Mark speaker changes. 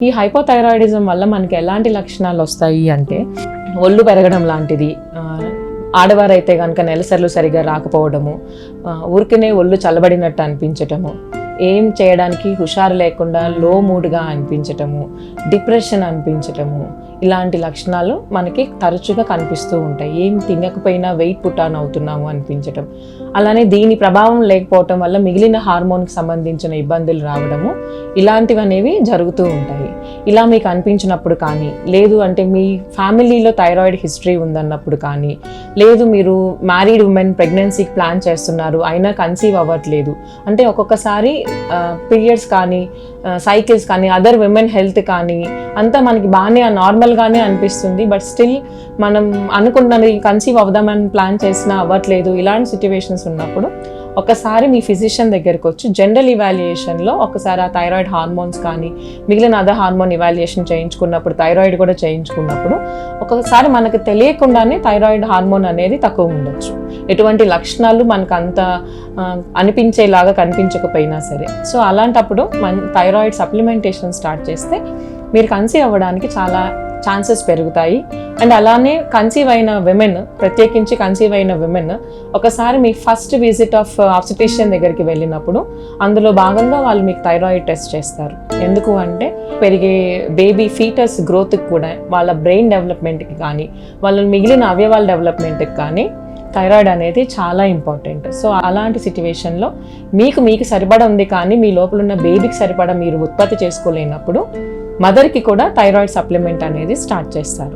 Speaker 1: ఈ హైపోథైరాయిడిజం వల్ల మనకి ఎలాంటి లక్షణాలు వస్తాయి అంటే ఒళ్ళు పెరగడం లాంటిది, ఆడవారైతే కనుక నెలసర్లు సరిగా రాకపోవడము, ఊరికనే ఒళ్ళు చల్లబడినట్టు అనిపించటము, ఏం చేయడానికి హుషారు లేకుండా లో మూడ్గా అనిపించటము, డిప్రెషన్ అనిపించటము, ఇలాంటి లక్షణాలు మనకి తరచుగా కనిపిస్తూ ఉంటాయి. ఏం తినకపోయినా వెయిట్ పుట్ ఆన్ అవుతున్నాము అనిపించటం. అలానే దీని ప్రభావం లేకపోవటం వల్ల మిగిలిన హార్మోన్కి సంబంధించిన ఇబ్బందులు రావడము, ఇలాంటివి అనేవి జరుగుతూ ఉంటాయి. ఇలా మీకు అనిపించినప్పుడు కానీ, లేదు అంటే మీ ఫ్యామిలీలో థైరాయిడ్ హిస్టరీ ఉందన్నప్పుడు కానీ, లేదు మీరు మ్యారీడ్ ఉమెన్ ప్రెగ్నెన్సీకి ప్లాన్ చేస్తున్నారు అయినా కన్సీవ్ అవ్వట్లేదు అంటే, ఒక్కొక్కసారి పీరియడ్స్ కానీ, సైకిల్స్ కానీ, అదర్ విమెన్ హెల్త్ కానీ అంతా మనకి బాగానే నార్మల్గానే అనిపిస్తుంది. బట్ స్టిల్ మనం అనుకున్నది కన్సీవ్ అవుదామని ప్లాన్ చేసినా అవ్వట్లేదు. ఇలాంటి సిచ్యువేషన్స్ ఉన్నప్పుడు ఒకసారి మీ ఫిజిషియన్ దగ్గరికి వచ్చి జనరల్ ఇవాల్యుయేషన్లో ఒకసారి ఆ థైరాయిడ్ హార్మోన్స్ కానీ మిగిలిన అదర్ హార్మోన్ ఇవాల్యుయేషన్ చేయించుకున్నప్పుడు, థైరాయిడ్ కూడా చేయించుకున్నప్పుడు ఒక్కొక్కసారి మనకు తెలియకుండానే థైరాయిడ్ హార్మోన్ అనేది తక్కువ ఉండొచ్చు. ఎటువంటి లక్షణాలు మనకు అంత అనిపించేలాగా కనిపించకపోయినా సరే. సో అలాంటప్పుడు మన థైరాయిడ్ సప్లిమెంటేషన్ స్టార్ట్ చేస్తే మీరు కన్సీవ్ అవ్వడానికి చాలా ఛాన్సెస్ పెరుగుతాయి. అండ్ అలానే కన్సీవ్ అయిన విమెన్, ప్రత్యేకించి కన్సీవ్ అయిన విమెన్ ఒకసారి మీ ఫస్ట్ విజిట్ ఆఫ్ ఆబ్స్టెట్రిషియన్ దగ్గరికి వెళ్ళినప్పుడు అందులో భాగంగా వాళ్ళు మీకు థైరాయిడ్ టెస్ట్ చేస్తారు. ఎందుకు అంటే పెరిగే బేబీ ఫీటస్ గ్రోత్కి కూడా, వాళ్ళ బ్రెయిన్ డెవలప్మెంట్కి కానీ, వాళ్ళ మిగిలిన అవయవాల డెవలప్మెంట్కి కానీ థైరాయిడ్ అనేది చాలా ఇంపార్టెంట్. సో అలాంటి సిచ్యువేషన్లో మీకు సరిపడా ఉంది కానీ మీ లోపల ఉన్న బేబీకి సరిపడా మీరు ఉత్పత్తి చేసుకోలేనప్పుడు మదర్కి కూడా థైరాయిడ్ సప్లిమెంట్ అనేది స్టార్ట్ చేస్తారు.